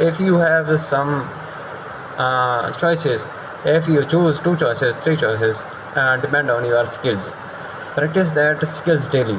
If you have some choices, if you choose 2 choices, 3 choices, depend on your skills. Practice that skills daily.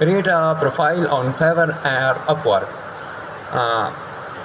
create a profile on Fiverr or Upwork.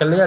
clear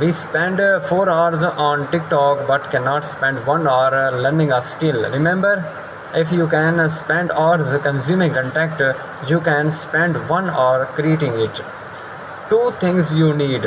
We spend 4 hours on TikTok but cannot spend 1 hour learning a skill. Remember, if you can spend hours consuming content, you can spend 1 hour creating it. 2 things you need.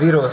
0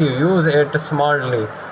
you use it smartly.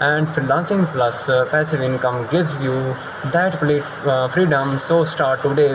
And freelancing plus passive income gives you that complete freedom. So start today.